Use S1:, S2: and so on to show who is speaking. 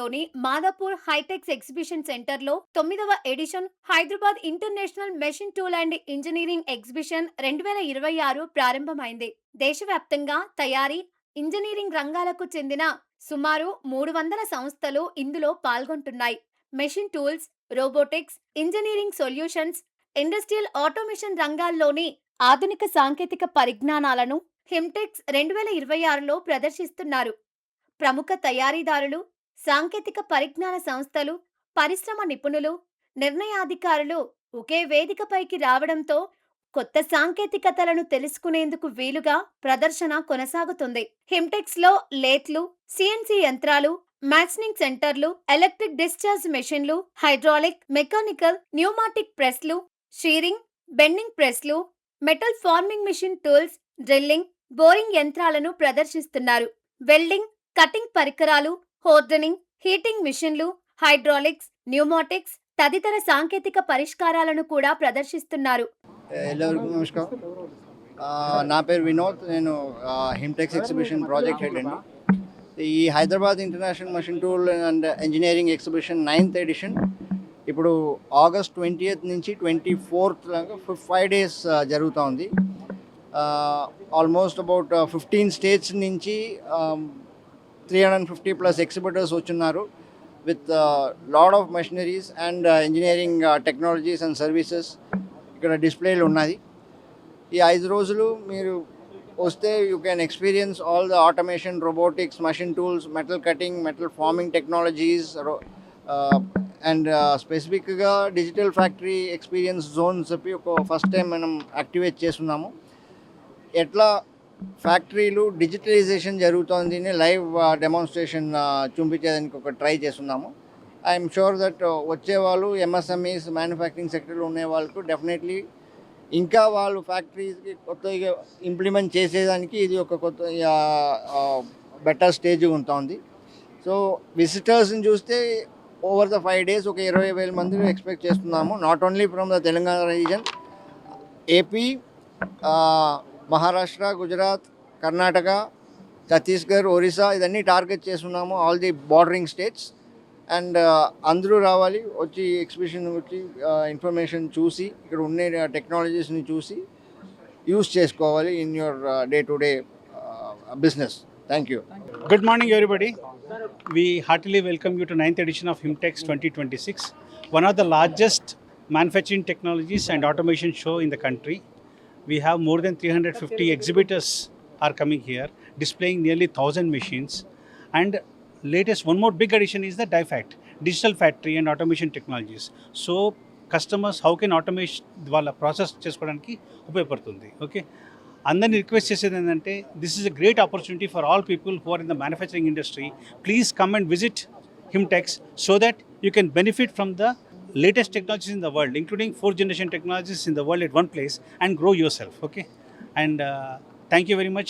S1: లోని Madhapur HITEX exhibition centre లో 9వ edition Hyderabad international machine tool and engineering exhibition 2026 ప్రారంభమైంది. దేశవ్యాప్తంగా తయారీ, ఇంజనీరింగ్ రంగాలకు చెందిన సుమారు 300 సంస్థలు ఇందులో పాల్గొంటున్నాయి. Machine tools, robotics, engineering solutions, industrial automation రంగాల్లోని ఆధునిక సాంకేతిక పరిజ్ఞానాలను హిమ్టెక్స్ 2026లో ప్రదర్శిస్తున్నారు. ప్రముఖ తయారీదారులు, సాంకేతిక పరిజ్ఞాన సంస్థలు, పరిశ్రమ నిపుణులు, నిర్ణయాధికారులు ఒకే వేదికపైకి రావడంతో కొత్త సాంకేతికతలను తెలుసుకునేందుకు వీలుగా ప్రదర్శన కొనసాగుతుంది. హిమ్టెక్స్ లో లేత్లు, సిఎన్సి యంత్రాలు, మ్యాక్స్నింగ్ సెంటర్లు, ఎలక్ట్రిక్ డిశ్చార్జ్ మెషిన్లు, హైడ్రాలిక్, మెకానికల్, న్యూమాటిక్ ప్రెస్లు, షీరింగ్, బెండింగ్ ప్రెస్లు, metal forming machine tools, drilling, boring యంత్రాలను ప్రదర్శిస్తున్నారు. వెల్డింగ్, కటింగ్ పరికరాలు, హోర్డనింగ్, హీటింగ్ మిషన్లు, హైడ్రాలిక్స్, న్యూమాటిక్స్ తదితర సాంకేతిక పరిష్కారాలను కూడా ప్రదర్శిస్తున్నారు.
S2: ಎಲ್ಲರಿಗೂ ನಮಸ್ಕಾರ. నా పేరు వినోద్. నేను హిమ్టెక్స్ ఎగ్జిబిషన్ ప్రాజెక్ట్ హెడ్ అండి. ఈ Hyderabad international machine tool and engineering exhibition 9th edition ఇప్పుడు August 20th నుంచి 24th దాకా 5 days జరుగుతూ ఉంది. ఆల్మోస్ట్ అబౌట్ 15 states నుంచి 350+ ఎగ్జిబిటర్స్ వచ్చున్నారు with lot of machineries and engineering technologies and services ఇక్కడ డిస్ప్లేలు ఉన్నది. ఈ 5 రోజులు మీరు వస్తే you can experience all the automation, robotics, machine tools, metal cutting, metal forming technologies and స్పెసిఫిక్గా డిజిటల్ ఫ్యాక్టరీ ఎక్స్పీరియన్స్ జోన్స్ చెప్పి ఒక ఫస్ట్ టైం మనం యాక్టివేట్ చేస్తున్నాము. ఎట్లా ఫ్యాక్టరీలు డిజిటలైజేషన్ జరుగుతుంది లైవ్ డెమాన్స్ట్రేషన్ చూపించేదానికి ఒక ట్రై చేస్తున్నాము. ఐఎమ్ షూర్ దట్ వచ్చేవాళ్ళు ఎంఎస్ఎంఈస్, మ్యానుఫ్యాక్చరింగ్ సెక్టర్లో ఉండే వాళ్ళకు డెఫినెట్లీ ఇంకా వాళ్ళు ఫ్యాక్టరీస్కి కొత్తగా ఇంప్లిమెంట్ చేసేదానికి ఇది ఒక కొత్త బెటర్ స్టేజ్ ఉంటుంది. సో విజిటర్స్ని చూస్తే ఓవర్ ద 5 days ఒక 20,000 మంది ఎక్స్పెక్ట్ చేస్తున్నాము. Not only from the Telangana reason, AP, Maharashtra, Gujarat, Karnataka, Chhattisgarh, Orissa ఇదన్నీ టార్గెట్ చేస్తున్నాము, all the bordering states. And అందరూ రావాలి, వచ్చి ఎగ్జిబిషన్ వచ్చి ఇన్ఫర్మేషన్ చూసి ఇక్కడ ఉండే టెక్నాలజీస్ని చూసి యూస్ చేసుకోవాలి in your day to day business. Thank you.
S3: Good morning, everybody. We heartily welcome you to 9th edition of HIMTEX 2026, one of the largest manufacturing technologies and automation show in the country. We have more than 350 exhibitors are coming here, displaying nearly 1,000 machines. And latest, one more big addition is the DIFACT, Digital Factory and Automation Technologies. So customers, how can automation వాళ్ళ process చేసుకోవడానికి ఉపయోగపడుతుంది. Okay, అందరినీ request చేసేది ఏంటంటే this is a great opportunity for all people who are in the manufacturing industry. Please come and visit HITEX so that you can benefit from the latest technologies in the world, including 4th generation technologies in the world at one place, and grow yourself. Okay, and thank you very much.